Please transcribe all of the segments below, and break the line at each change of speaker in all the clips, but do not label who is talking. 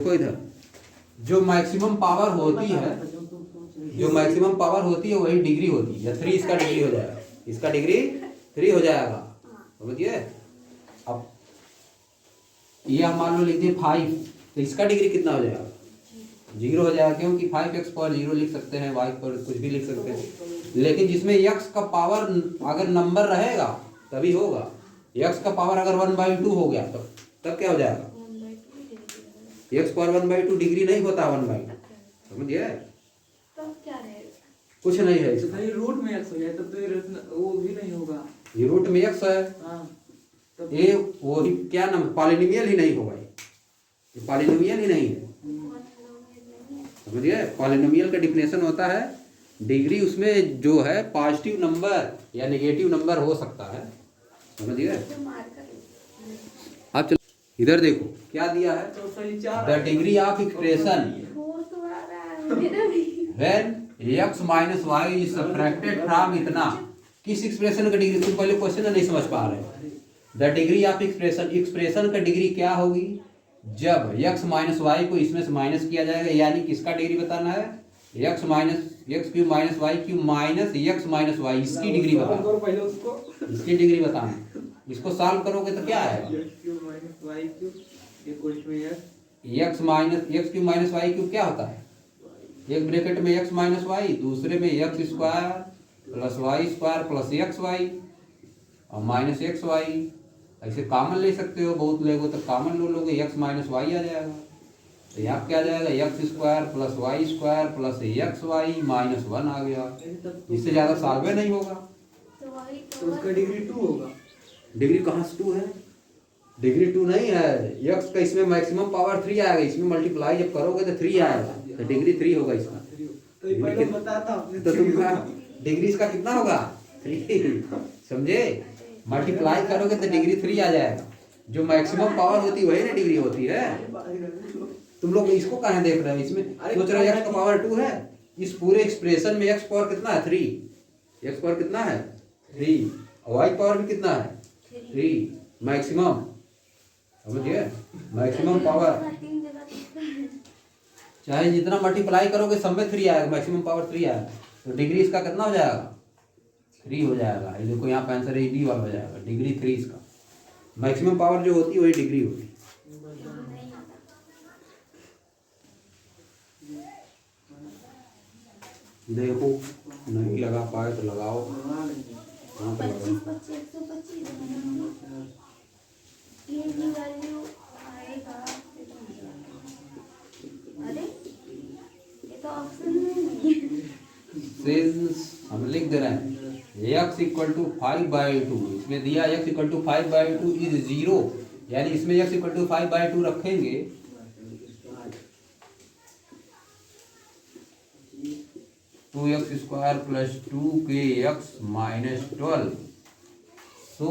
देखो इधर जो मैक्सिमम पावर होती है, जो मैक्सिमम पावर होती है वही डिग्री होती है। या 3 इसका डिग्री हो जाएगा, इसका डिग्री 3 हो जाएगा, समझिए। अब ये हम मान लो लिख दिए 5, तो इसका डिग्री कितना हो जाएगा? 0 हो जाएगा, क्योंकि 5x पर 0 लिख सकते हैं, y पर कुछ भी लिख सकते हैं। लेकिन जिसमें x का पावर अगर नंबर रहेगा तभी होगा। x का पावर अगर 1/2 हो गया तो तब क्या हो जाएगा? x पर 1/2 डिग्री नहीं होता 1/2, समझिए। कुछ नहीं है
तो भाई रूट में x हो जाए तब तो वो भी नहीं होगा।
ये रूट में x है, ये वो ही क्या नाम, पॉलिनोमियल ही नहीं होगा, ये पॉलिनोमियल ही नहीं है, समझिए। पॉलिनोमियल का डिफिनेशन होता है डिग्री उसमें जो है पॉजिटिव नंबर या नेगेटिव नंबर हो सकता है, समझिए। आप चलो इधर देखो क्या दिया है, the degree of expression when x minus y is subtracted from इतना। किस एक्सप्रेशन का डिग्री? तुम पहले क्वेश्चन नहीं समझ पा रहे। The degree of expression, expression का डिग्री क्या होगी? जब x माइनस वाई को इसमें से माइनस किया जाएगा, यानी किसका डिग्री बताना है? x minus x cube minus y cube minus x minus y, इसकी डिग्री बताना, इसकी डिग्री बताना। इसको सॉल्व करोगे तो क्या आएगा? x minus x cube minus y cube क्या होता है? एक ब्रैकेट में x माइनस वाई, दूसरे में x square plus y square plus x y और माइनस एक्स वाई। ऐसे कॉमन ले सकते हो, बहुत लोगों तो कॉमन लो लोगे, x माइनस वाई आ जाएगा। तो यहाँ क्या आ जाएगा? X square plus y square plus x y minus 1 आ गया। इससे ज़्यादा सॉल्व नहीं होगा।
तो उसका डिग्री 2 होगा।
डिग्री कहाँ से 2 है? डिग्री 2 नहीं है, x का इसमें मैक्सिमम पावर 3 आएगा, इसमें मल्टीप्लाई जब करोगे तो 3 आएगा, तो डिग्री 3 होगा इसका। तो तुम डिग्री इसका कितना होगा? 3, समझे। मल्टीप्लाई करोगे तो डिग्री 3 आ जाएगा। जो मैक्सिमम पावर होती है वही ना डिग्री होती है। तुम लोग इसको कहाँ देख रहे हो? इसमें सोच रहे हो x का पावर 2 है, इस पूरे एक्सप्रेशन में x पावर कितना है? 3। x पावर कितना है? 3। और y पावर भी कितना है? 3। मैक्सिमम, समझिए, मैक्सिमम पावर चाहे जितना मल्टीप्लाई करोगे सब में 3 आएगा, मैक्सिमम पावर 3 आएगा। तो डिग्री इसका कितना हो जाएगा? 3 हो जाएगा। ये देखो यहाँ पे आंसर है डी वाला हो जाएगा, डिग्री 3 इसका। मैक्सिमम पावर जो होती है वही डिग्री होती है। देखो नहीं लगा पाए तो लगाओ, कहाँ पे लगाओ? सिंस हम लिख दे रहे हैं x इक्वल टू 5/2, इसमें दिया x इक्वल टू 5/2 इज 0, यानी इसमें x इक्वल टू 5/2 रखेंगे 2x square plus 2kx minus 12। So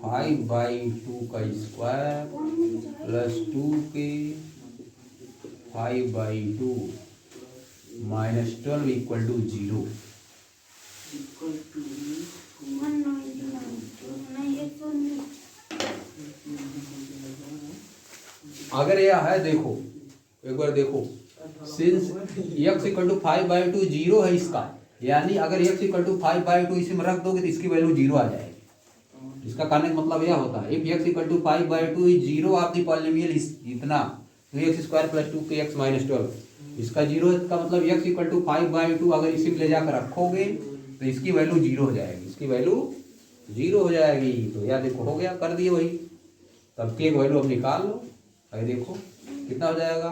5/2 का square plus 2k 5/2 minus 12 equal to 0। अगर यह है, देखो एक बार देखो, सिंस x इक्वल टू 5/2 0 है इसका, यानी अगर x इक्वल टू 5/2 इसी में रख दोगे तो इसकी वैल्यू 0 आ जाएगी। इसका कहने का मतलब यह होता है, if x equal to 5/2 is 0 of the polynomial इतना, तो x square plus 2kx minus 12, इसका 0 का मतलब x इक्वल टू 5/2 अगर इसी में ले जाकर रखोगे तो इसकी वैल्यू 0 हो जाएगी, इसकी वैल्यू 0 हो जाएगी। तो यह देखो हो गया, कर दिए वही। तब की वैल्यू अब निकाल लो, अरे देखो कितना हो जाएगा?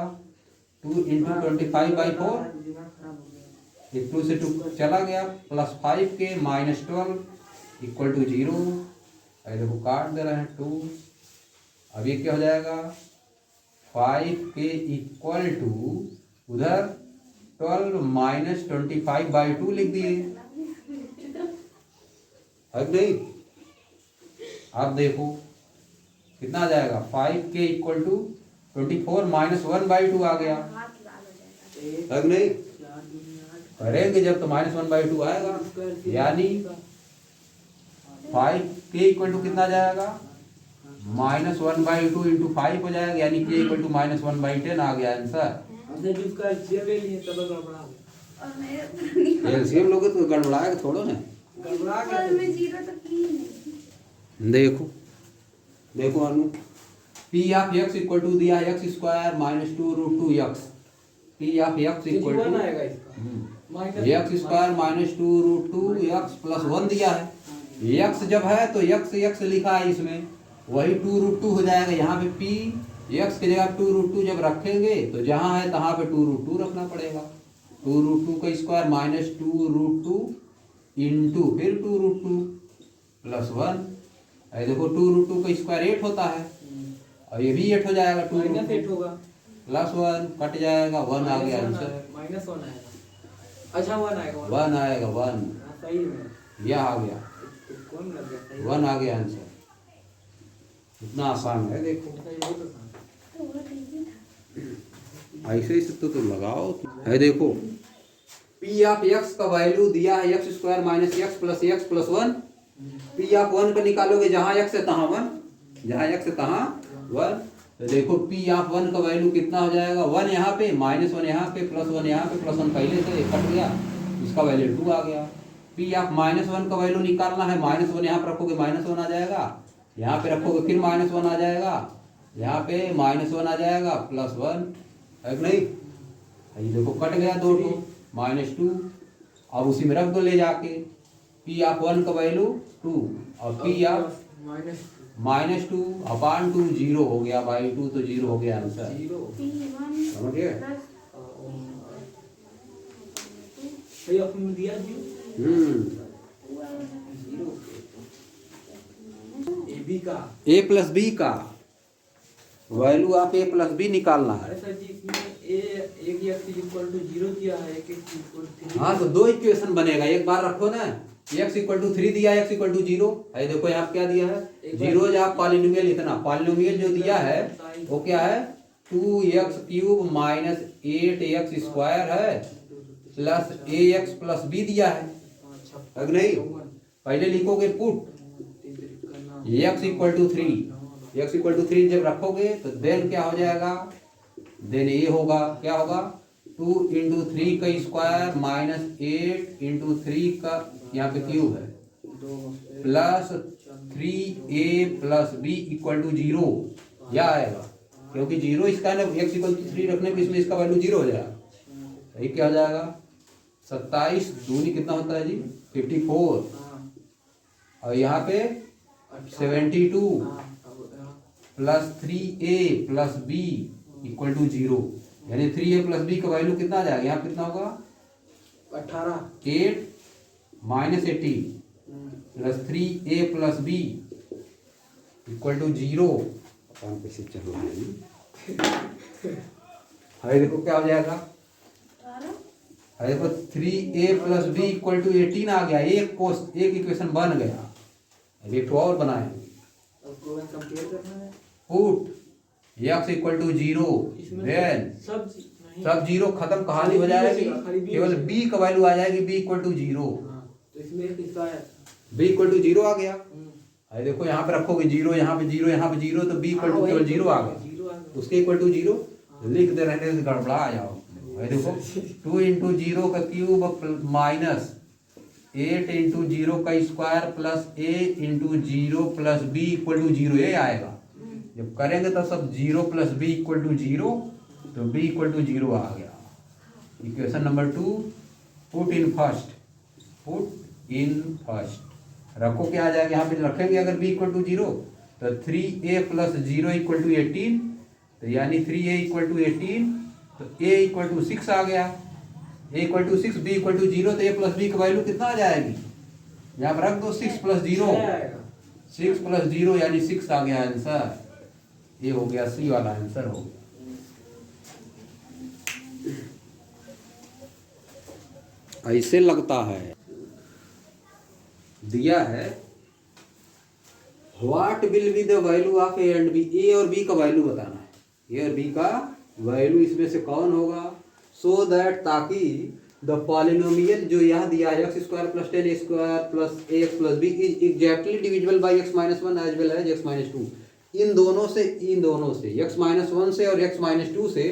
2 × 25/4, 2 से 2 चला गया, plus 5k minus 12 equal to 0। अरे देखो काट दे रहे हैं 2। अब ये क्या हो जाएगा? 5k इक्वल टू उधर 12 माइनस 25/2 लिख दिए, अब नहीं। आप देखो कितना आ जाएगा? 5k इक्वल टू 24 माइनस 1/2 आ गया, अब नहीं। करेंगे जब तो -1/2 आएगा, यानी 5 k इक्वल टू कितना जाएगा, -1/2 इंटू 5 हो जाएगा, यानी k इक्वल टू -1/10 आ गया आंसर।
हमने जिसका एलसीएम ले लिए तब गड़बड़ा गया।
और मेरे
एलसीएम लोगे तो गड़बड़ाएगा थोड़ा ना।
गड़बड़ा गया
पर मैं 0 तक की नहीं।
देखो देखो Anu, P of X equal to दिया है x² - 2√2x, P of X equal
one
two
आएगा इसका माइनस
x² - 2√2x प्लस 1 दिया है। x जब है तो x लिखा है इसमें, वही 2√2 हो जाएगा। यहाँ पे p x की जगह 2√2 जब रखेंगे तो जहाँ है तहाँ पे 2√2 रखना पड़ेगा। 2√2 का स्क्वायर माइनस 2√2 इंटू फिर 2√2 प्लस 1। ये देखो 2√2 का स्क्वायर 8 होता है, और ये भी 8 हो जाएगा।
माइनस 8 होगा
प्लस 1 कट जाएगा, 1 आ गया आंसर।
-1 आएगा। अच्छा 1 आएगा
1 आएगा 1,
हाँ, सही में
यह आ गया
तो कौन लग गया सही
1 आ गया आंसर। इतना आसान है, देखो
सही हो तो था।
तो वो इजी था।
ऐसे ही तो लगाओ है। देखो पी ऑफ एक्स का वैल्यू दिया है x² - x plus x plus 1। P of 1 का निकालोगे, जहाँ x है तहाँ 1, जहाँ x है तहाँ 1। तो देखो पी ऑफ 1 का वैल्यू कितना हो जाएगा, 1 यहाँ पे, -1 यहाँ पे, प्लस 1 यहाँ पे, प्लस 1 पहले से कट गया, इसका वैल्यू 2 आ गया। पी ऑफ -1 का वैल्यू निकालना है, -1 यहाँ पे रखोगे -1 आ जाएगा, यहाँ पे रखोगे फिर -1 आ जाएगा, यहाँ पे -1 आ जाएगा, प्लस 1 है कि नहीं। ये देखो कट गया 2 -2, अब उसी में रख दो ले जाके। पी ऑफ 1 का वैल्यू 2 और पी ऑफ -2 अपान 2 0 हो गया, बाई 2 तो 0 हो गया आंसर।
P1
समझिए।
प्लस
सही ऑप्शन में दिया जी ए बी का
a प्लस बी का वैल्यू आप a प्लस बी निकालना है।
अरे सर जी इसमें ए एक x इक्वल टू 0 दिया है, एक x इक्वल टू 3।
हाँ तो 2 इक्वेशन बनेगा, एक बार रखो ना। x इक्वल टू 3 दिया है, x इक्वल टू 0 है। देखो यहाँ पे क्या दिया है, 0 जब पॉलिनोमियल, इतना पॉलिनोमियल जो दिया है वो क्या है, 2x³ माइनस 8x² है प्लस ax प्लस b दिया है। अगर नहीं पहले लिखोगे put x equal to 3, x equal to 3 जब रखोगे तो देन क्या हो जाएगा, देन ये होगा, क्या होगा, 2 इंटू 3 का स्क्वायर माइनस 8 इंटू 3 का यहाँ पे क्यूब है plus 3a plus b equal to 0, यह आएगा। क्योंकि 0 इसका ना, x इक्वल टू 3 रखने पे इसमें इसका वैल्यू 0 हो जाएगा। ये क्या हो जाएगा, 27 दूनी कितना होता है जी, 54, और यहाँ पे 72 plus 3a plus b equal to 0, यानी 3a प्लस b का वैल्यू कितना आ जाएगा, यहाँ कितना होगा 8 minus 18 plus 3a plus b equal to 0। कैसे चलो है, देखो क्या हो जाएगा,
18
देखो 3a plus b equal to 18 आ गया। एक इक्वेशन बन गया। अब एक और बनाएंगे,
कंपेयर करना है
put x equal to 0, then सब 0 खत्म, कहानी हो जाएगी, केवल b का वैल्यू आ जाएगी, b इक्वल टू 0।
तो इसमें एक हिस्सा है
b इक्वल टू 0 आ गया। अरे देखो यहाँ पे रखोगे 0, यहाँ पे 0, यहाँ पे 0, तो b इक्वल टू केवल 0 आ गया, उसके इक्वल टू 0 लिख दे रहने से गड़बड़ा आ जाओ। अरे देखो 2 इंटू 0 का क्यूब माइनस 8 इंटू 0 का square plus a into 0 plus b equal to 0, ये आएगा। जब करेंगे तो सब 0 प्लस b इक्वल टू 0, तो b इक्वल टू 0 आ गया। Equation number 2 put in first रखो, क्या आ जाएगा, यहाँ पे रखेंगे अगर b इक्वल टू 0 तो 3a प्लस 0 इक्वल टू 18, तो यानी 3a इक्वल टू 18, तो a इक्वल टू 6 आ गया, a equal to 6, b equal to 0, तो a प्लस b का वैल्यू कितना आ जाएगी, यहाँ पर रख दो 6 प्लस 0, 6 प्लस 0 यानी 6 आ गया आंसर। ये हो गया सी वाला आंसर हो गया। ऐसे लगता है, दिया है what will be the value of A and B, A और बी का वैल्यू बताना है, ए और बी का वैल्यू इसमें से कौन होगा, सो दैट ताकि द पॉलिनोमियल जो यहाँ दिया है X square plus 10 square plus A x plus B is exactly divisible by x minus one as well as X minus two. इन दोनों से एक्स माइनस वन से और एक्स माइनस टू से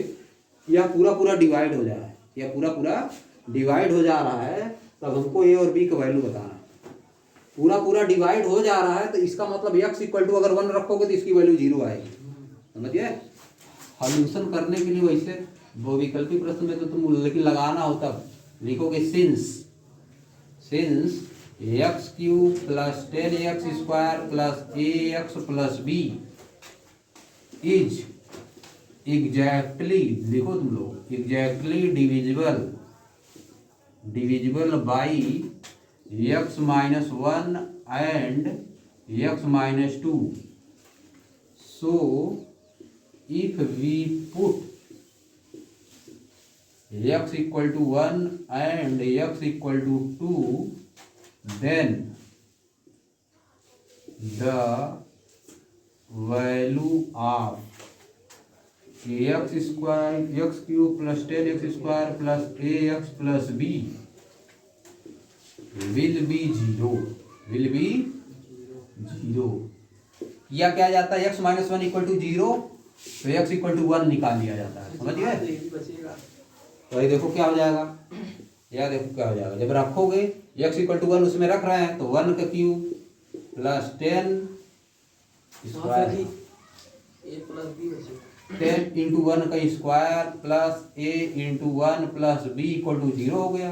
यह पूरा पूरा डिवाइड हो जा रहा है, यह पूरा पूरा डिवाइड हो जा रहा है। तब हमको ए और बी का वैल्यू बताना है। पूरा पूरा डिवाइड हो जा रहा है तो इसका मतलब एक्स इक्वल टू अगर 1 रखोगे तो इसकी वैल्यू 0 आएगी। समझिए, सॉल्यूशन करने के लिए वैसे वो विकल्पी प्रश्न में तो तुम लेकिन लगाना हो तब लिखोगे since x cube plus 10x square plus A x plus B is exactly, लिखो तुम लोग, exactly divisible by x minus one and x minus two. So if we put x equal to 1 and x equal to 2, then the value of x square x cube plus 10x square plus ax plus b will be 0। किया क्या जाता है, x minus one equal to 0 तो x equal to 1 निकाल लिया जाता है। समझ गए? तो ये देखो क्या हो जाएगा, या देखो क्या हो जाएगा जब रखोगे x इक्वल टू 1 उसमें रख रहे हैं तो 1 का क्यूब प्लस 10 स्क्वायर 10 इंटू 1 का square plus a into 1 plus b equal to 0 हो गया।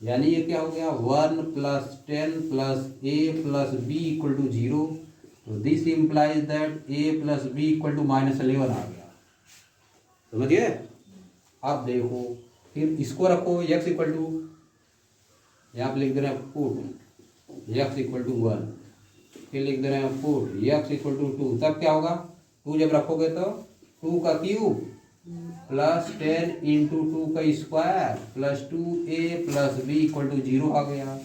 यानी ये क्या हो गया, 1 plus 10 plus a plus b equal to 0। तो this implies that a plus b equal to -11 आ गया। समझिए? अब देखो फिर इसको रखो x इक्वल टू, यहाँ पे लिख दे रहे हैं पुट x इक्वल टू 1, फिर लिख दे रहे हैं पुट x इक्वल टू 2। तब क्या होगा, 2 जब रखोगे तो 2 का क्यूब प्लस 10 इंटू 2 का square plus 2a plus b equal to 0 आ गया।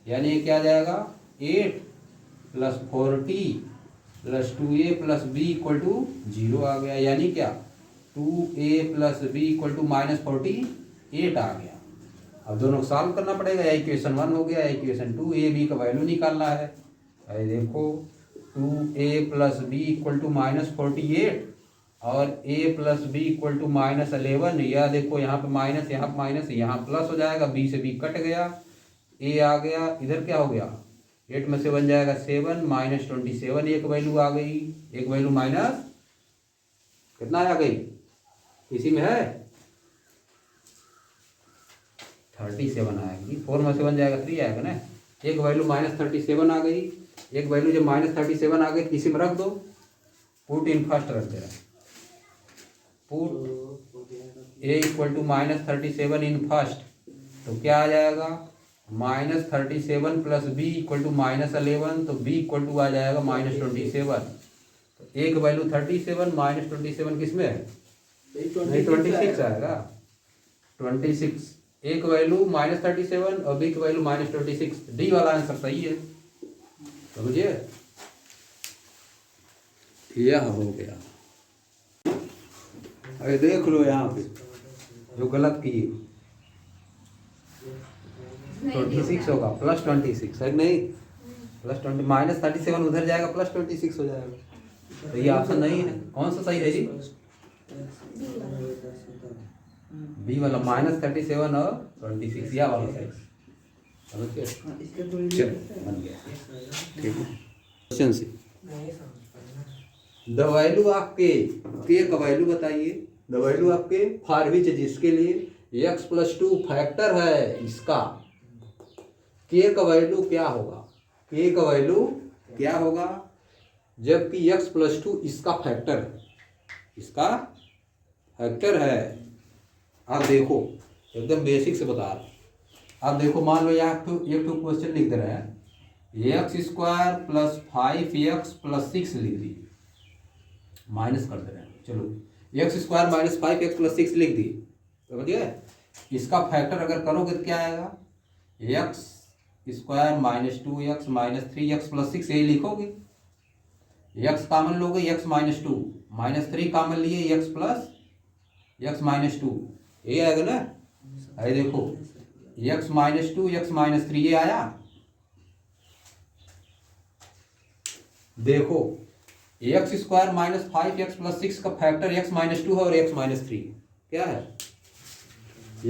यानी ये क्या आ जाएगा, 8 plus 40 plus 2a plus b equal to 0 आ गया। यानी क्या, 2a plus b equal to -48 आ गया। अब दोनों को सॉल्व करना पड़ेगा। इक्वेशन 1 हो गया, इक्वेशन 2, ए बी का वैल्यू निकालना है। अरे देखो 2a plus b equal to -48 और a plus b equal to -11। या देखो यहाँ पे माइनस, यहाँ पे माइनस, यहाँ प्लस हो जाएगा, b से b कट गया, a आ गया, इधर क्या हो गया, 8 में से बन जाएगा 7 -27, एक वैल्यू आ गई, एक वैल्यू माइनस कितना आ गई, इसी में है 37 आएगी। 4 में से बन जाएगा 3 आएगा ना। एक वैल्यू -37 आ गई, एक वैल्यू जब -37 आ गई इसी में रख दो, पुट इन फर्स्ट रख दे रहा है। Put a equal to -37 in first, तो क्या आ जाएगा, -37 प्लस b इक्वल टू -11, तो b इक्वल टू आ जाएगा -27। तो एक वैल्यू 37 -27 किस में है, नहीं 26 आएगा, 26। एक वैल्यू -37 और b की वैल्यू -26, डी वाला आंसर सही है। समझिए, यह हो गया। अरे देख लो यहाँ पे जो गलत किए, 26 होगा +26 है नहीं, +20 -37 उधर जाएगा +26 हो जाएगा। तो ये ऑप्शन नहीं है। कौन सा सही है जी, बी वाला -37 और 26, या वाला सही। चलो बन गया, ठीक है। क्वेश्चन से द वैल्यू ऑफ के का वैल्यू बताइए। द वैल्यू ऑफ के फॉर विच, जिसके लिए x+2 फैक्टर है इसका, के का वैल्यू क्या होगा, के का वैल्यू क्या होगा, जबकि x+2 इसका फैक्टर है, इसका फैक्टर है। आप देखो एकदम बेसिक से बता रहा। आप देखो मान लो यहाँ एक क्वेश्चन लिख दे रहे हैं, x² + 5x + 6 लिख दिए, माइनस कर दे रहे हैं। चलो x² - 5x + 6 लिख दिए, समझिए। इसका फैक्टर अगर करोगे तो क्या आएगा, x² - 2x - 3x + 6 यही लिखोगे। x कॉमन लोगे, x - 2 -3 कॉमन लिए, x + x - 2 ये आएगा ना। अरे देखो एक्स माइनस 2 एक्स माइनस 3 ये आया। देखो x square minus 5x plus 6 का फैक्टर एक्स माइनस 2 है और एक्स माइनस 3 क्या है?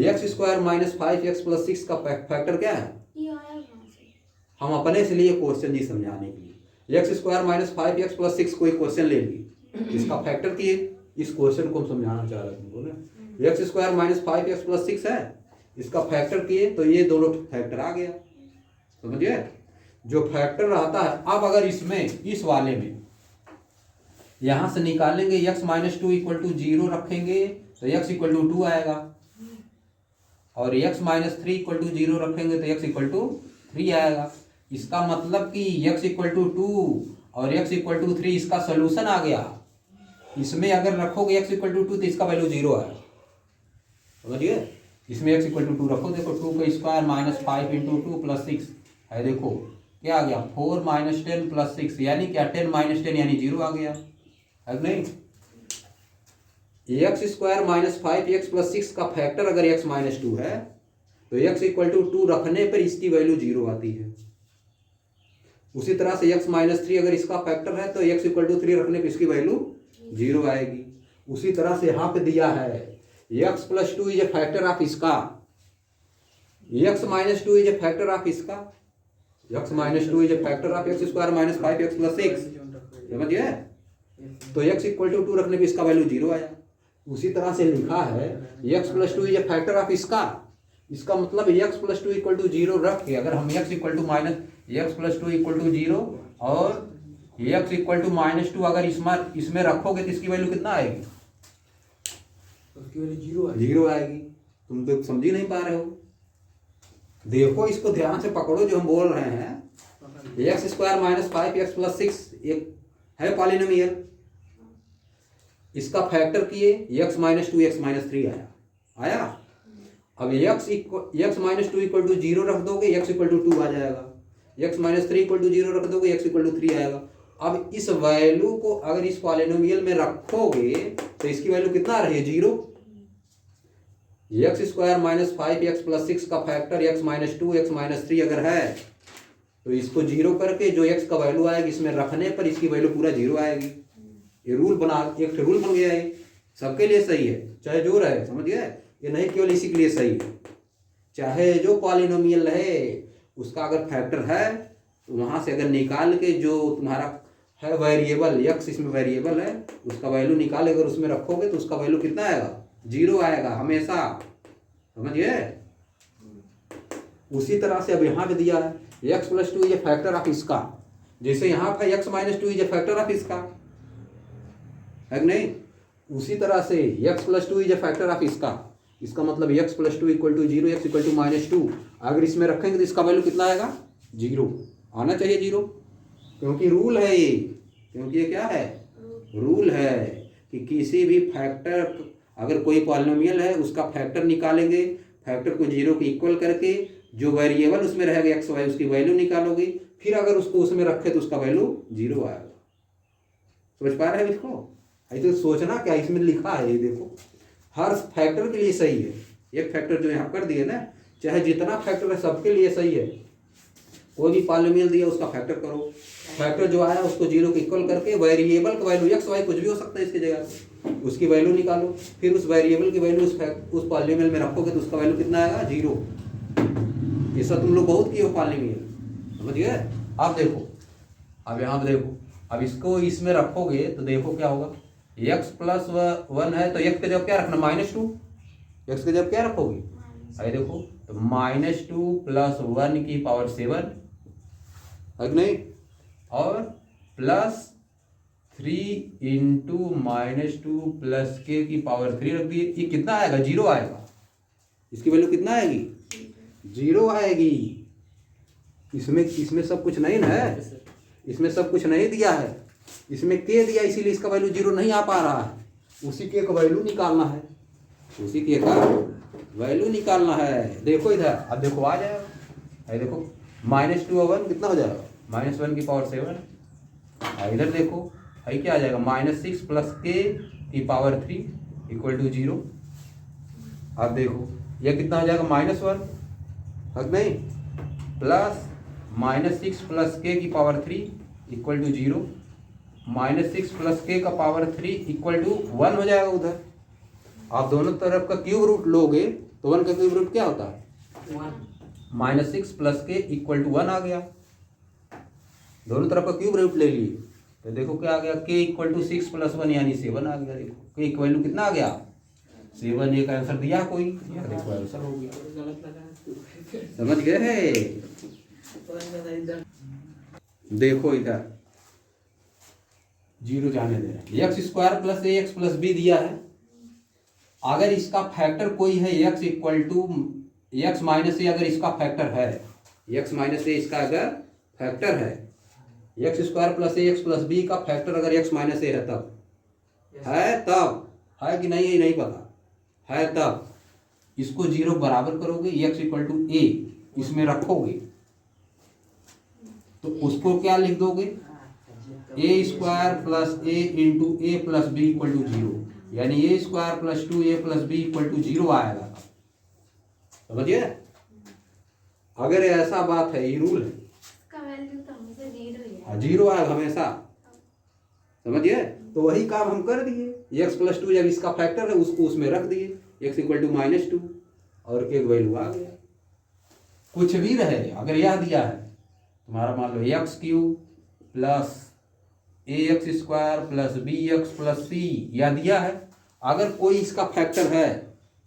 X square minus 5x plus 6 का फैक्टर क्या है?
ये आया कहाँ से?
हम अपने से लिए क्वेश्चन जी समझाने के लिए। X square minus 5x plus 6 कोई क्वेश्चन ले लिए, इसका फैक्टर किए, इस क्वेश्चन को हम समझाना चाह रहे थे तुमको ना। X square minus 5x plus 6 है, इसका फैक्टर किए तो ये दोनों फैक्टर आ गया, समझिए। जो फैक्टर रहता है, अब अगर इसमें इस वाले में यहां से निकालेंगे x माइनस 2 इक्वल टू 0 रखेंगे तो x इक्वल टू 2 आएगा, और x माइनस 3 इक्वल टू 0 रखेंगे तो x इक्वल टू 3 आएगा। इसका मतलब कि x इक्वल टू 2 और x इक्वल टू 3 इसका सोल्यूशन आ गया। इसमें अगर रखोगे x इक्वल टू 2 तो इसका वैल्यू 0 आएगा, समझिए। इसमें x इक्वल टू 2 रखो, देखो 2 का स्क्वायर माइनस 5 इंटू 2 प्लस 6 है, देखो क्या आ गया 4 माइनस 10 प्लस 6 यानी क्या 10 माइनस 10 यानी 0 आ गया, है नहीं। X square minus 5x plus 6 का फैक्टर अगर x माइनस 2 है तो x इक्वल टू 2 रखने पर इसकी वैल्यू 0 आती है। उसी तरह से x माइनस 3 अगर इसका फैक्टर है तो x इक्वल टू 3 रखने पर इसकी वैल्यू 0 आएगी। उसी तरह से यहाँ पे दिया है x plus 2 is a factor of इसका, x minus 2 is a factor of इसका, x minus 2 is a factor of x square minus 5x plus 6, समझिए। तो x इक्वल टू 2 रखने पे इसका वैल्यू 0 आया। उसी तरह से लिखा है x plus 2 is a factor of इसका, इसका मतलब x प्लस 2 इक्वल टू 0 रख के अगर हम x equal to minus x plus 2 equal to 0 और x इक्वल टू माइनस 2 अगर इसमें रखोगे तो इसकी वैल्यू कितना आएगी?
उसकी वैल्यू
0 आएगी। तुम तो समझ ही नहीं पा रहे हो, देखो इसको ध्यान से पकड़ो जो हम बोल रहे हैं। X square minus 5x plus 6 एक है पॉलिनोमियल, इसका फैक्टर किए x माइनस 2 x माइनस 3 आया। अब x माइनस 2 इक्वल टू 0 रख दोगे x इक्वल टू 2 आ जाएगा, x माइनस 3 इक्वल टू 0 रख दोगे x इक्वल टू 3 आएगा। अब इस वैल्यू को अगर इस पॉलिनोमियल में रखोगे तो इसकी वैल्यू कितना आ रही है? 0। X square minus 5x plus 6 का factor x minus 2 x minus 3 अगर है तो इसको 0 करके जो x का वैल्यू आएगी इसमें रखने पर इसकी वैल्यू पूरा 0 आएगी। ये रूल एक रूल बन गया है, सबके लिए सही है, चाहे जो रहे, समझ गए। ये नहीं केवल इसी के लिए सही है, चाहे जो पॉलिनोमियल है उसका अगर फैक्टर है तो वहां से अगर निकाल के जो तुम्हारा है वेरिएबल x इसमें वेरिएबल है उसका वैल्यू निकाल अगर उसमें रखोगे तो उसका वैल्यू कितना आएगा? 0 आएगा हमेशा, समझिए। उसी तरह से अब यहाँ पे दिया है x plus 2 is a factor of इसका, जैसे यहाँ पर x minus 2 is a factor of इसका, है कि नहीं। उसी तरह से x plus 2 is a factor of इसका, इसका मतलब x plus 2 equal to 0 x equal to minus 2 अगर इसमें रखेंगे तो इसका वैल्यू कितना आएगा? 0 आना चाहिए, 0, क्योंकि रूल है ये, क्योंकि ये क्या है? रूल है कि किसी भी फैक्टर अगर कोई पॉलिनोमियल है उसका फैक्टर निकालेंगे, फैक्टर को 0 के इक्वल करके जो वेरिएबल उसमें रहेगा x y उसकी वैल्यू निकालोगे, फिर अगर उसको उसमें रखे तो उसका वैल्यू 0 आएगा। समझ पा रहे हैं इसको? तो सोचना क्या इसमें लिखा है, ये देखो हर फैक्टर के लिए सही है। एक फैक्टर जो यहाँ कर दिए ना, चाहे जितना फैक्टर है सबके लिए सही है। कोई भी पॉलिनोमियल दिया उसका फैक्टर करो, फैक्टर जो आया उसको 0 के इक्वल करके वेरिएबल का वैल्यू x y कुछ भी हो सकता है इसकी जगह, उसकी वैल्यू निकालो, फिर उस वेरिएबल की वैल्यू उस पॉलिनोमियल में रखोगे तो उसका वैल्यू कितना आएगा? 0। ये सब तुम लोग बहुत किए हो पॉलिनोमियल, समझ गए। अब देखो, अब यहाँ पे देखो, अब इसको इसमें रखोगे तो देखो क्या होगा। x प्लस 1 है तो x के जब क्या रखना? -2। x के जब क्या रखोगे? अरे देखो तो -2 प्लस 1 की पावर 7 है कि नहीं, और प्लस 3 इंटू -2 प्लस k की पावर 3 रख दिए। ये कितना आएगा? 0 आएगा। इसकी वैल्यू कितना आएगी? 0 आएगी। इसमें सब कुछ नहीं है, इसमें सब कुछ नहीं दिया है, इसमें k दिया इसीलिए इसका वैल्यू 0 नहीं आ पा रहा है। उसी के का वैल्यू निकालना है, उसी के का वैल्यू निकालना है। देखो इधर, अब देखो आ जाएगा, ये देखो -2 और 1 कितना हो जाएगा? -1 की पावर 7। इधर देखो है क्या आ जाएगा? -6 प्लस k की पावर 3 इक्वल टू 0। अब देखो ये कितना हो जाएगा? -1 हक नहीं, प्लस -6 प्लस के की पावर 3 इक्वल टू 0, -6 प्लस के का पावर 3 इक्वल टू 1 हो जाएगा उधर। आप दोनों तरफ का क्यूब रूट लोगे तो 1 का क्यूब रूट क्या होता है? -6 प्लस के इक्वल टू 1 आ गया। दोनों तरफ का क्यूब रूट ले लिए तो देखो क्या आ गया, के इक्वल टू 6 प्लस 1 यानी 7 आ गया। देखो के की वैल्यू कितना आ गया? 7। एक आंसर दिया कोई, यह देखो आंसर हो गया।
गलत लगा।
समझ गए है? देखो इधर 0 जाने दे रहे हैं। x² प्लस ए एक्स प्लस बी दिया है। अगर इसका फैक्टर कोई है x equal to x minus A, अगर इसका फैक्टर है x माइनस ए, इसका अगर फैक्टर है x² प्लस ए एक्स प्लस बी का फैक्टर अगर x माइनस ए है तब है, तब है कि नहीं, ये नहीं पता है, तब इसको 0 बराबर करोगे, x इक्वल टू ए इसमें रखोगे तो उसको क्या लिख दोगे? a² plus a into a plus b equal to 0, यानी a² plus 2a plus b equal to 0 आएगा। समझिए? अगर ऐसा बात है, ये रूल है,
इसका वैल्यू तो हमेशा 0 ही है।
0 आएगा हमेशा। समझिए? तो वही काम हम कर दिए। x प्लस 2 जब इसका फैक्टर है उसको उसमें रख दिए, x इक्वल टू -2 और के वैल्यू आ गया। कुछ भी रहे, अगर यह दिया है तुम्हारा, मान लो x³ plus ax² plus bx plus c, यह दिया है। अगर कोई इसका फैक्टर है,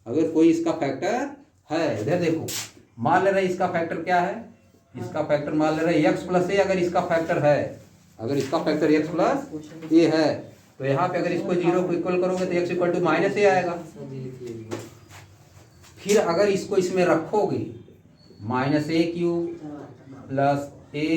अगर कोई इसका फैक्टर है, इधर देखो, मान ले रहे इसका फैक्टर क्या है? इसका फैक्टर मान ले रहे x प्लस ए। अगर इसका फैक्टर है, अगर इसका फैक्टर x प्लस ए है तो यहाँ पे अगर इसको 0 को इक्वल करोगे तो x इक्वल टू -a आएगा। फिर अगर इसको इसमें रखोगे -a³ plus a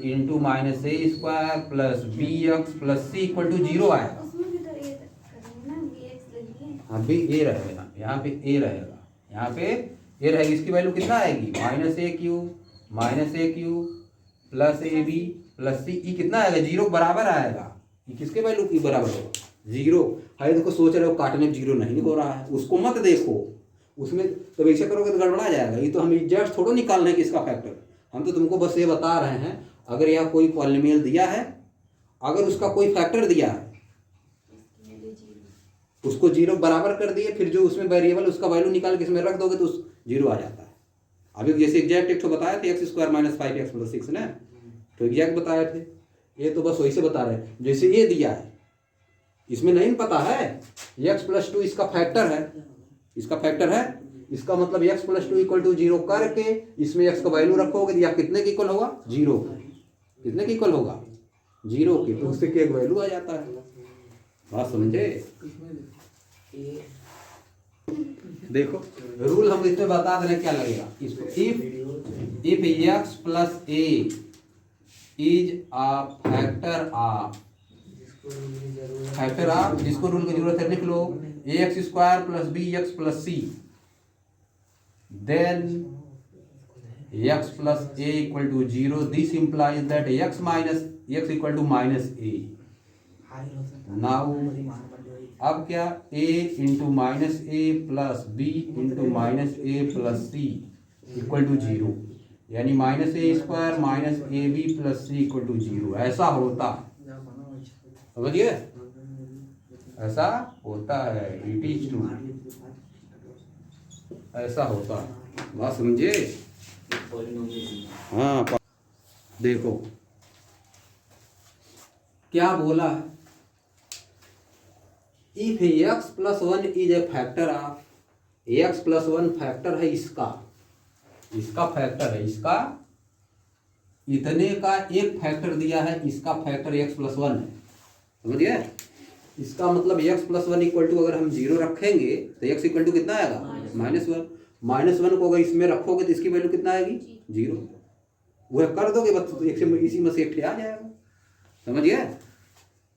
into -a² plus bx plus c equal to 0 आएगा।
उसमें भी तो ए करेंगे ना, bx लगी है।
अभी a रहेगा, यहाँ पे a रहेगा, यहाँ पे a रहेगी। इसकी वैल्यू कितना आएगी? -a³ plus ab plus c, ये कितना आएगा? 0 बराबर आएगा। ये किसके वैल्यू की बराबर होगा? 0 है। देखो सोच रहे हो काटने में 0 नहीं हो रहा है, उसको मत देखो, उसमें तो वैसे करोगे तो गड़बड़ा जाएगा। ये तो हम एग्जैक्ट थोड़ा निकालना है किसका फैक्टर, हम तो तुमको बस ये बता रहे हैं। अगर यह कोई पॉलिनोमियल दिया है, अगर उसका कोई फैक्टर दिया है, उसको 0 बराबर कर दिए, फिर जो उसमें वेरिएबल उसका वैल्यू निकाल के इसमें रख दोगे तो 0 आ जाता है। अभी जैसे एग्जैक्ट एक तो बताया थे x² - 5x प्लस 6 ना, तो एग्जैक्ट बताए थे। ये तो बस वही से बता रहे हैं। जैसे ये दिया है, इसमें नहीं पता है x प्लस 2 इसका फैक्टर है, इसका फैक्टर है, इसका मतलब x प्लस 2 इक्वल टू 0 करके इसमें x का वैल्यू रखोगे, या कितने के इक्वल होगा? 0। कितने के इक्वल होगा? 0 के। तो उससे एक वैल्यू आ जाता है। बात समझे? देखो रूल हम इसमें बता दे रहे, क्या लगेगा इसको। If x plus a is a factor of, जिसको रूल की जरूरत है लिख लो, ax² plus bx plus c, then x plus a equal to 0. This implies that x equal to -a. Now अब क्या? a into -a plus b into -a plus c equal to 0, यानी -a² -ab plus c equal to 0। ऐसा होता, समझिए? ऐसा होता है। It is true, ऐसा होता है। बात समझे? हाँ, देखो क्या बोला है। If x plus 1 is a factor of, x plus 1 factor है इसका, इसका फैक्टर है, इसका इतने का एक फैक्टर दिया है, इसका फैक्टर x प्लस 1 है। समझिए? इसका मतलब x प्लस 1 इक्वल टू, अगर हम 0 रखेंगे तो x इक्वल टू कितना आएगा? -1 को अगर इसमें रखोगे तो इसकी वैल्यू कितना आएगी? 0। वह कर दोगे बस, तो इसी में से एक आ जाएगा। समझिए?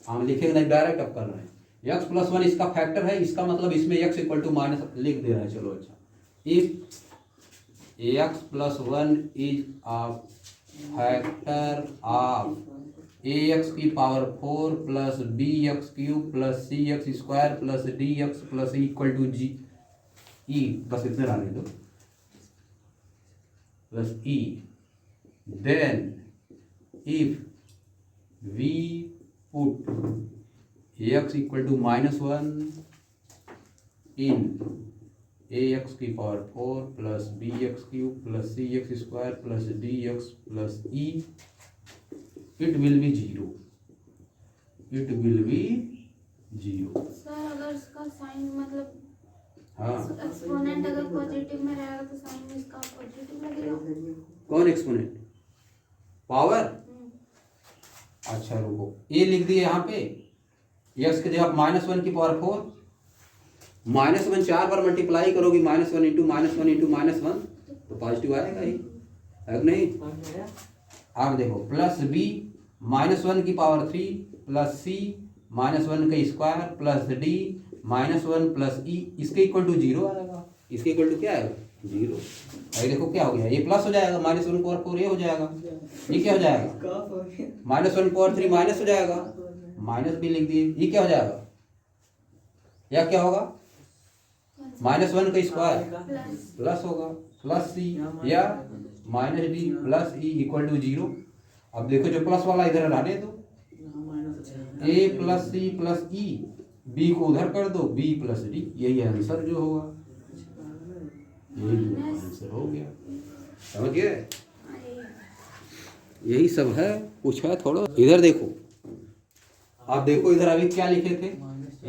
हम लिखेंगे नहीं, डायरेक्ट अब कर रहे हैं। x प्लस 1 इसका फैक्टर है, इसका मतलब इसमें x इक्वल टू माइनस लिख दे रहे हैं। चलो अच्छा, if x plus 1 is a factor of ax की power 4 plus bx³ plus cx² plus dx plus equal to g, बस इतने रहने दो। plus e. Then if we put x equal to -1 in ax की power 4 plus bx cube plus cx square plus dx plus e, it will be 0. It will be 0.
Sir अगर इसका sign मतलब
हाँ,
exponent अगर positive में रहेगा तो sign इसका पॉजिटिव लगेगा।
कौन एक्सपोनेंट? पावर। अच्छा रुको, ए लिख दिए यहाँ पे, एक्स के जगह -1 की पावर 4, -1 4 बार मल्टीप्लाई करोगी, -1 इंटू -1 इंटू -1 तो पॉजिटिव आएगा ही, है कि नहीं? आप देखो प्लस बी -1 की पावर 3 प्लस सी -1 का स्क्वायर प्लस डी -1 प्लस ई, इसके इक्वल टू 0 आएगा। इसके इक्वल टू क्या आएगा? 0। अरे देखो क्या हो गया, ये प्लस हो जाएगा, -1 पावर 4 ये हो जाएगा, ये क्या हो जाएगा? -1 पावर 3 माइनस हो जाएगा, माइनस भी लिख दिए, ये क्या हो जाएगा? या क्या होगा? -1 का स्क्वायर प्लस होगा, प्लस सी या minus d plus e equal to 0। अब देखो जो प्लस वाला इधर रहने दो, a plus c plus e, b को उधर कर दो, बी प्लस डी, यही आंसर जो होगा, यही आंसर हो गया। समझ गए? यही सब है, कुछ है थोड़ा। इधर देखो, आप देखो इधर अभी क्या लिखे थे,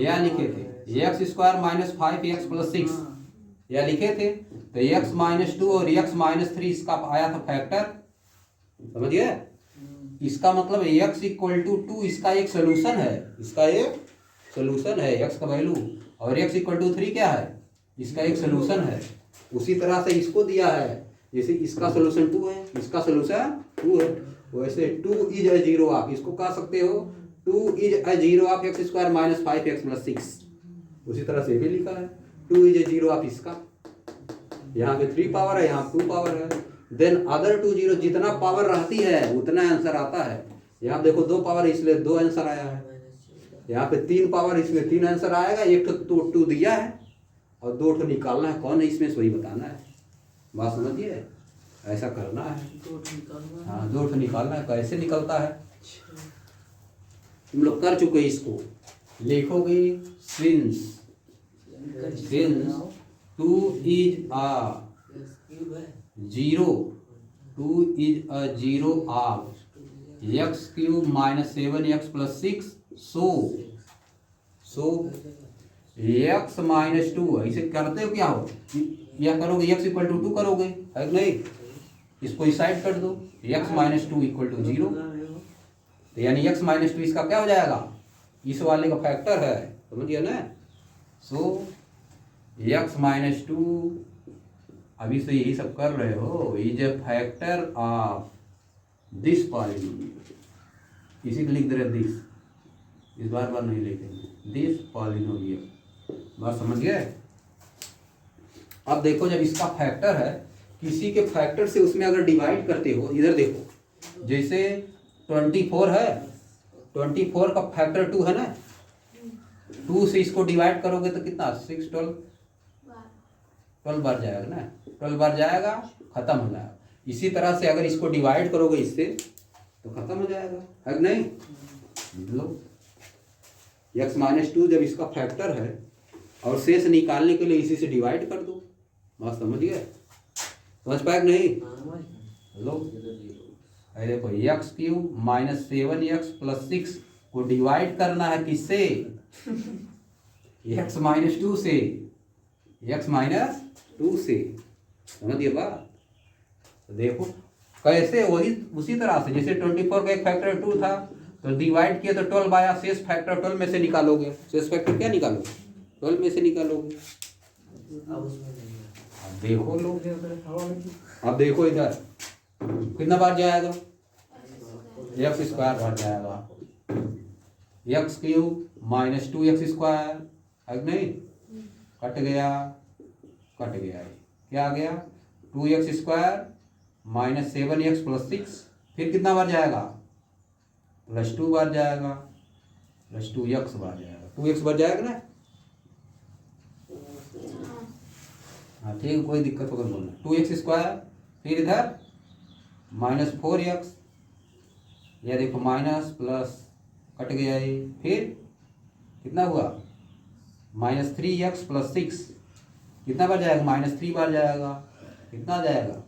या लिखे थे x² - 5x + 6, या लिखे थे तो x - 2 और x - 3 इसका आया था फैक्टर। समझ गए? इसका मतलब x = 2 इसका एक सोल्यूशन है, इसका एक सोल्यूशन है x का वैल्यू, और x = 3 क्या है? इसका एक सोल्यूशन है। उसी तरह से इसको दिया है, जैसे इसका सोल्यूशन 2 है, इसका सोल्यूशन 2 है, वैसे 2 इज अ 0 आप इसको कह सकते हो, 2 is a 0 of x² - 5x + 6। उसी तरह से भी लिखा है 2 इज अ 0 ऑफ इसका, यहाँ पे 3 पावर है, यहाँ 2 पावर है। देन अदर 2 0, जितना पावर रहती है उतना आंसर आता है। यहाँ देखो 2 पावर इसलिए 2 आंसर आया है, यहाँ पे 3 पावर इसलिए 3 आंसर आएगा। एक तो 2 दिया है और 2 ठो निकालना है, कौन है इसमें से वही बताना है। बात समझिए, ऐसा करना है। हाँ 2 ठो निकालना है, कैसे निकलता है तुम लोग कर चुके इसको। लिखोगे since 2 is a 0, 2 is a 0 of x³ - 7x + 6, so x - 2, इसे करते हो क्या हो, या करोगे x = 2 करोगे, है कि नहीं? इसको इस साइड कर दो, x - 2 = 0, तो यानी x - 2 इसका क्या हो जाएगा? इस वाले का फैक्टर है, समझिए ना। सो x - 2 अभी से यही सब कर रहे हो, is a factor of this polynomial. इसी को लिख दे रहे दिस, इस बार नहीं लिखेंगे, दिस पॉलिनोमियल। बात समझ गए? अब देखो जब इसका फैक्टर है, किसी के फैक्टर से उसमें अगर डिवाइड करते हो, इधर देखो जैसे 24 है, 24 का फैक्टर 2 है ना, 2 से इसको डिवाइड करोगे तो कितना 6 12 बार जाएगा ना, 12 बार जाएगा, खत्म हो जाएगा। इसी तरह से अगर इसको डिवाइड करोगे इससे तो खत्म हो जाएगा, है कि नहीं? मतलब x - 2 जब इसका फैक्टर है और शेष निकालने के लिए इसी से डिवाइड कर दो। बात समझ गए? समझ पाए कि नहीं? लो अरे देखो x³ - 7x + 6 को डिवाइड करना है किससे? x - 2 से, x - 2 से। समझिए बात? देखो कैसे, वही उसी तरह से जैसे 24 का एक फैक्टर 2 था तो डिवाइड किया तो 12 आया, शेष फैक्टर 12 में से निकालोगे। शेष फैक्टर क्या निकालोगे? 12 में से निकालोगे। अब देखो लोग, अब देखो इधर कितना बार जाएगा? x² बार जाएगा, x³ - 2x², है कि नहीं? कट गया, कट गया, क्या आ गया? 2x² - 7x + 6, फिर कितना बार जाएगा? +2 बार जाएगा, +2x बार जाएगा, 2x बार जाएगा ना। हाँ ठीक, कोई दिक्कत होगा बोलना। 2x², फिर इधर -4x, यह देखो माइनस प्लस कट गया ये, फिर कितना हुआ -3x + 6, कितना बार जाएगा -3 बार जाएगा, कितना जाएगा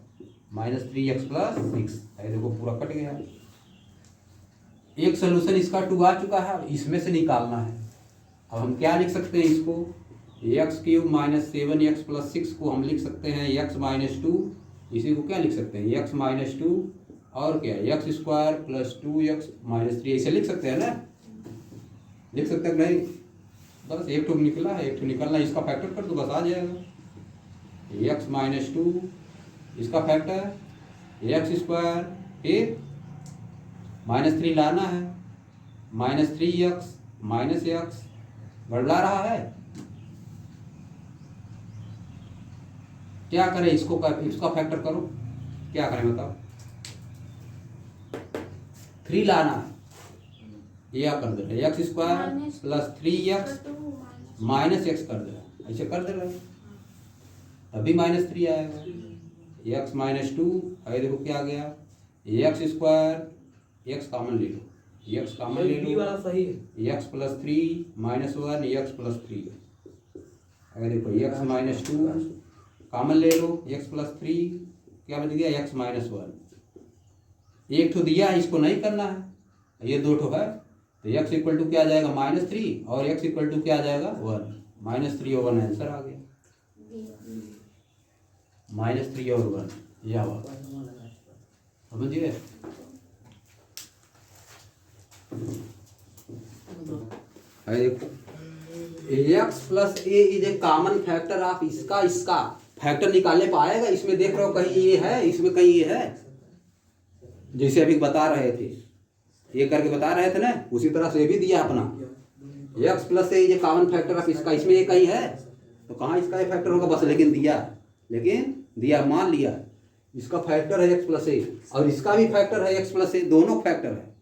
-3x + 6, ये देखो पूरा कट गया। एक सोल्यूशन इसका 2 आ चुका है, इसमें से निकालना है। अब हम क्या लिख सकते हैं इसको, x³ - 7x + 6 को हम लिख सकते हैं x - 2, इसी को क्या लिख सकते हैं x - 2 और क्या x² + 2x - 3, ऐसे लिख सकते हैं ना, लिख सकते हैं नहीं, बस एक ठो निकला है, एक ठो निकलना, इसका फैक्टर कर दो बस आ जाएगा। x - 2 इसका फैक्टर x² फिर -3 लाना है, -3x -x बढ़ला रहा है, क्या करें इसको, इसका फैक्टर करो, क्या करें बताओ, 3 लाना है, ये कर दे रहे x² + 3x -x कर दे रहे, ऐसे कर दे रहे, तभी -3 आएगा। x - 2 है, देखो क्या आ गया, x² x कॉमन ले लो, x कॉमन ले
बी
लो,
वाला सही है,
x + 3 -1 x + 3, अगर देखो x - 2 कॉमन ले लो, x + 3 क्या बच गया x - 1, एक ठो दिया है इसको नहीं करना है, ये 2 ठो है, तो x = क्या आ जाएगा -3 और x = क्या आ जाएगा 1, -3 और 1 आंसर आ गया, -3 और 1 यह हुआ, समझिए। देखो x + a is a common factor of इसका फैक्टर निकालने पाएगा, इसमें देख रहे हो कहीं ये है, इसमें कहीं ये है, जैसे अभी बता रहे थे, ये करके बता रहे थे ना, उसी तरह से ये भी दिया अपना x + a is a common factor of इसका, इसमें ये कहीं है तो कहाँ इसका ये फैक्टर होगा बस, लेकिन दिया मान लिया इसका फैक्टर है x + a और इसका भी फैक्टर है x + a, दोनों फैक्टर है,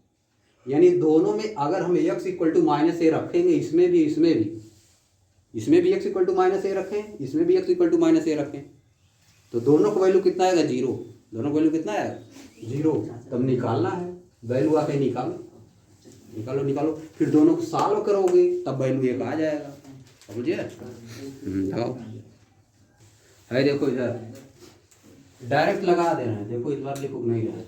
यानी दोनों में अगर हम x = -a रखेंगे, इसमें भी x = -a रखें, इसमें भी x = -a रखें, तो दोनों का वैल्यू कितना आएगा 0, दोनों का वैल्यू कितना आएगा 0, तब निकालना है वैल्यू, आके निकालो, फिर दोनों को सॉल्व करोगे तब वैल्यू 1 आ जाएगा, समझिए। है देखो इधर डायरेक्ट लगा दे रहे हैं, देखो इस बार लिखो नहीं रहा,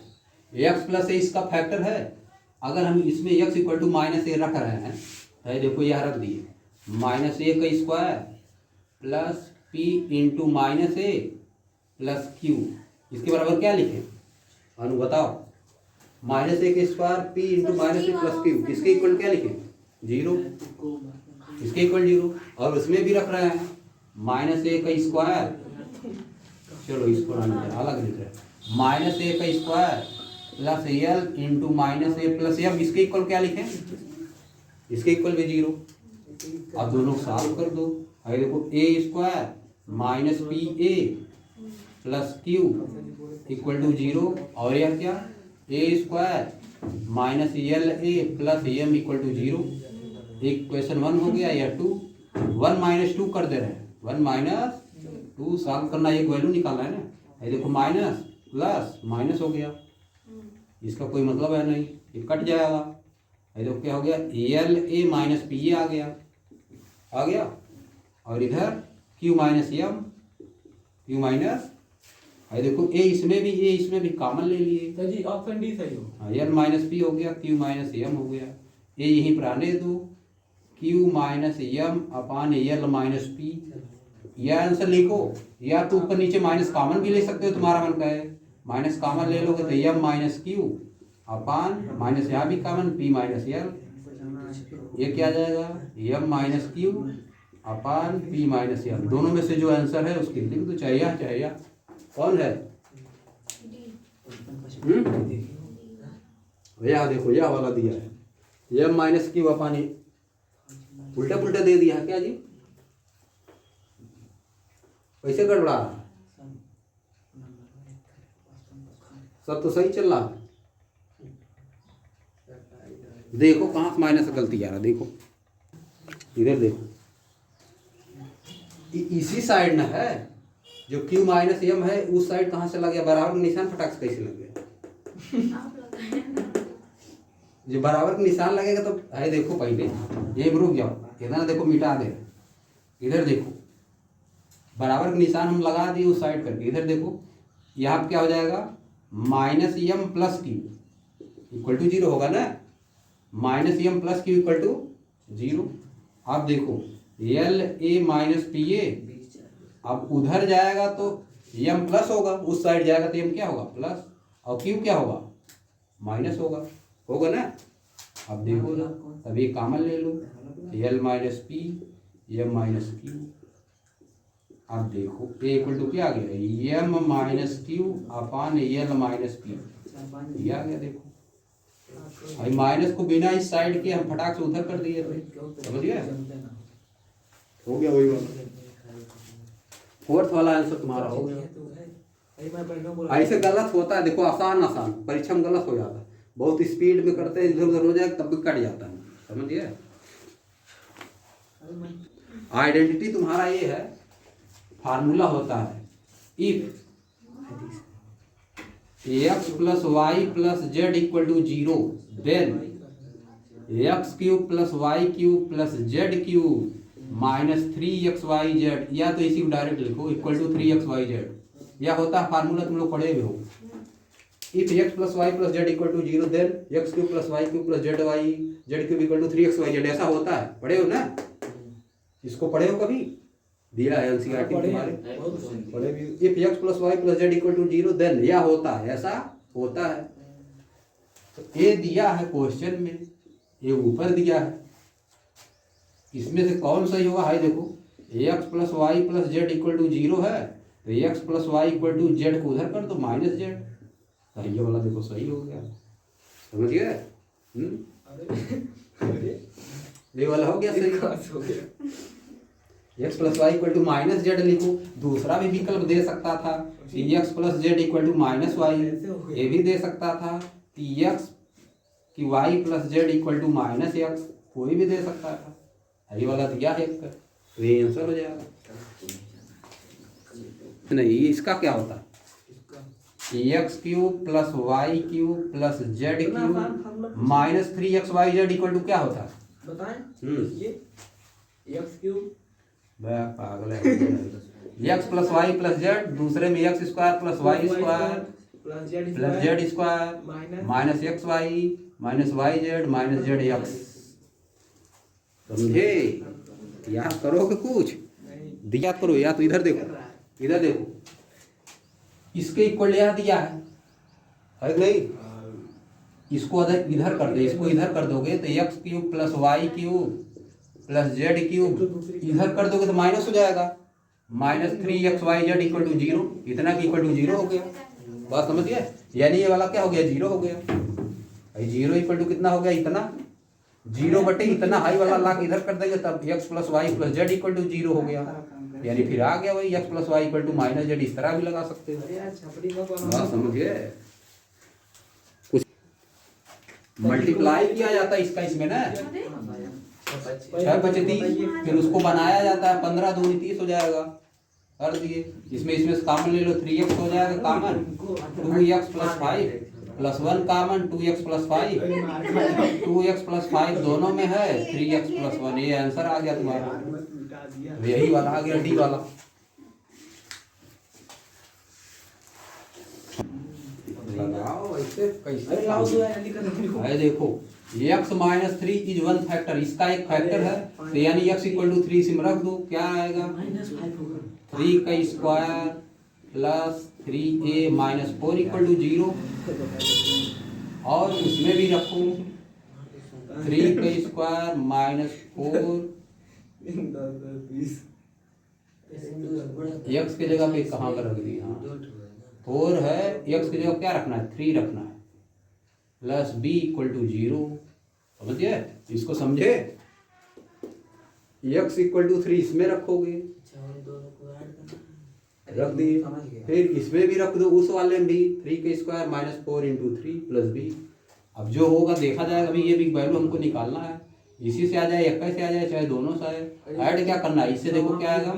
x + a इसका फैक्टर है, अगर हम इसमें x = -a रख रहे हैं, तो देखो यह रख दिए -a² + p × -a + q, इसके बराबर क्या लिखें अनु बताओ, -a² p × -a + q, इसके इक्वल क्या लिखें 0, इसके इक्वल 0, और उसमें भी रख रहे हैं -a², चलो इसको अलग लिख रहे हैं, -a² + l × -a + m, इसके इक्वल क्या लिखें, इसके इक्वल भी 0, अब दोनों को सॉल्व कर दो, अरे देखो a² - pa + q = 0, और यह क्या a² - la + m = 0, इक्वेशन 1 हो गया, या 2, 1 - 2 कर दे रहे हैं, 1 - 2 सॉल्व करना, एक वैल्यू निकालना है ना, ये देखो माइनस प्लस माइनस हो गया, इसका कोई मतलब है नहीं, ये कट जाएगा, ये देखो क्या हो गया la - pa आ गया, और इधर q - m, ये देखो a इसमें भी कॉमन ले लिए,
सर जी ऑप्शन डी सही हो,
l - p हो गया, q - m हो गया, a यहीं पर आने दो, q - m/l - p, यह आंसर लिखो, या तो ऊपर नीचे माइनस कॉमन भी ले सकते हो, तुम्हारा मन का है, माइनस कॉमन ले लोगे तो m - q अपान माइनस यहाँ भी कॉमन p - l, ये क्या आ जाएगा m - q अपान p - l, दोनों में से जो आंसर है उसकी लिख दो, चाहिए कौन है, यह देखो यह वाला दिया है m - q अपान, उल्टा पुल्टा दे दिया है क्या जी, कैसे गड़बड़ा रहा है, सब तो सही चल रहा है, देखो कहाँ से माइनस गलती आ रहा, देखो इधर देखो, इसी साइड ना है, जो q माइनस एम है उस साइड कहाँ से लग गया, बराबर का निशान फटाक से कैसे लग गया?
आप लगाए ना।
जो बराबर का निशान लगेगा तो है, देखो पहले ये रुक जाओ, इधर देखो मिटा दे, इधर देखो बराबर का निशान हम लगा दिए उस साइड करके, इधर देखो यहाँ क्या हो जाएगा, minus m plus q equal to zero होगा ना, minus m plus q equal to zero. अब देखो l a minus p a, अब उधर जाएगा तो एम प्लस होगा, उस साइड जाएगा तो एम क्या होगा प्लस, और क्यू क्या होगा माइनस होगा ना। अब देखो ना, अब ये कॉमन ले लो, L minus P M minus Q. अब देखो ए इक्वल टू क्या आ गया, M minus Q upon L minus P, ये आ गया। देखो भाई माइनस को बिना इस साइड के हम फटाक से उधर कर दिए थे, समझ गए, हो गया वही वाला फोर्थ वाला आंसर तुम्हारा हो गया। ऐसे गलत होता है, देखो आसान परीक्षा में गलत हो जाता है, बहुत स्पीड में करते हैं इधर उधर हो जाए तब भी कट जाता है, समझिए। आइडेंटिटी तुम्हारा ये है, फार्मूला होता है if x plus y plus z equal to zero then x cube plus y cube plus z cube minus 3xyz, या तो इसी को डायरेक्ट लिखो इक्वल टू 3xyz, या होता है फार्मूला तुम लोग पढ़े हुए हो, if x plus y plus z equal to zero then x cube plus y cube plus z cube equal to 3xyz, ऐसा होता है, पढ़े हो ना, इसको पढ़े हो कभी, दिया है एनसीईआरटी तुम्हारे, पढ़े भी। If x plus y plus z equal to zero then यह होता है, ऐसा होता है। तो ये दिया है क्वेश्चन में, ये ऊपर दिया है, इसमें से कौन सही होगा, है देखो x plus y plus z equal to zero है, तो x plus y equal to z को उधर कर दो माइनस जेड, तो ये वाला देखो सही हो गया, समझ गए, ये वाला हो गया सही। X plus y equal to minus z लिखो, दूसरा भी विकल्प दे सकता था x plus z equal to minus y, ये भी दे सकता था एक्स की y plus z equal to minus x, कोई भी दे सकता था, ये वाला दिया है एक, तो ये आंसर हो जाएगा। नहीं इसका क्या होता है, x cube plus y cube plus z cube minus 3xyz equal to क्या होता है
बताएं, ये एक्स क्यूब
पागल है, x plus y plus z, दूसरे में x square plus y square plus z square minus x y minus y z minus z x, समझे, याद करोगे कुछ, याद करो, या तो इधर देखो इसके इक्वल यह दिया है नहीं, इसको इधर कर दो, इसको इधर कर दोगे तो x cube plus y cube plus z cube इधर कर दोगे तो माइनस हो जाएगा, minus 3xyz equal to zero, इतना की इक्वल टू जीरो हो गया, बात समझ गए, यानी ये वाला क्या हो गया, जीरो हो गया, जीरो इक्वल टू कितना हो गया, इतना, जीरो बटे इतना, हाई वाला लाख इधर कर देंगे तब x plus y plus z equal to zero हो गया, यानी फिर आ गया वही x plus y equal to minus z, इस तरह भी लगा सकते हो, समझ गए, कुछ मल्टीप्लाई किया जाता है इसका इसमें ना, 6 बचे 30, फिर उसको बनाया जाता है 15 दूनी 30 हो जाएगा, कर दिए, इसमें से कॉमन ले लो 3x हो जाएगा common, 2x plus 5 plus 1 common 2x plus 5, 2x plus 5 दोनों में है 3x प्लस 1, ये आंसर आ गया तुम्हारा, यही वाला आ गया डी वाला। लगाओ ऐसे कैसे है, देखो x minus 3 is one factor, इसका एक फैक्टर है, तो यानी x इक्वल टू 3 इसी में रख दो, क्या आएगा 3 का square plus 3a minus 4 equal to 0, और उसमें भी रखो 3 का स्क्वायर माइनस 4, x की जगह पे कहाँ पर रख दिया, 4 है, x की जगह क्या रखना है 3 रखना है, प्लस b इक्वल टू 0, समझिए, इसको समझे, x इक्वल टू 3 इसमें रखोगे, रख दिए, फिर इसमें भी रख दो, उस वाले में भी 3 का square minus 4 into 3 plus b, अब जो होगा देखा जाएगा, अभी ये भी वैल्यू हमको निकालना है, इसी से आ जाए 21 से आ जाए चाहे दोनों से आए, ऐड क्या करना है, इससे देखो क्या आएगा,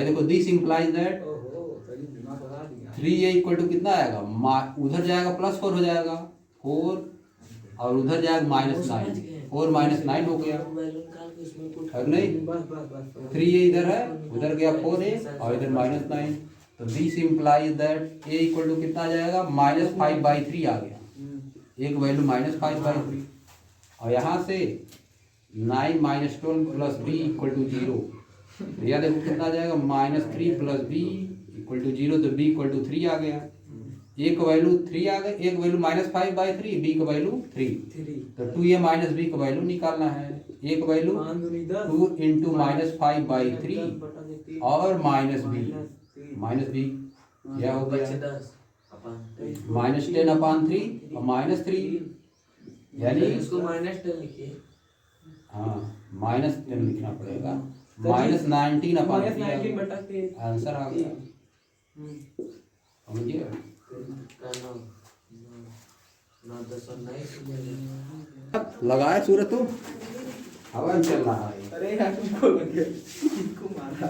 देखो this implies that 3a equal to कितना आएगा, उधर जाएगा +4 हो जाएगा 4 और उधर जाएगा -9, 4 -9 हो गया है नहीं।
बस बस बस
3a इधर है, उधर गया 4a और इधर -9, तो this implies that a equal to कितना आ जाएगा, -5/3 आ गया, एक वैल्यू -5/3 और यहाँ से 9 - 12 + b इक्वल टू 0, तो यह देखो कितना आ जाएगा, -3 + b इक्वल टू 0, तो b इक्वल टू 3 आ गया, एक वैल्यू 3 आ गया, एक वैल्यू -5/3, b का वैल्यू 3,
3
तो 2a - b का वैल्यू निकालना है, एक वैल्यू 2 × -5/3 और -b यह हो गया -10/3 और -3 यानी
इसको -10 लिखिए,
हाँ -10 लिखना पड़ेगा, -19/3
-19/3
आंसर आ गया, समझिए। लगाए सूरत तो हवा में चल रहा है।
अरे यार तुमको लगे, किसको मारा?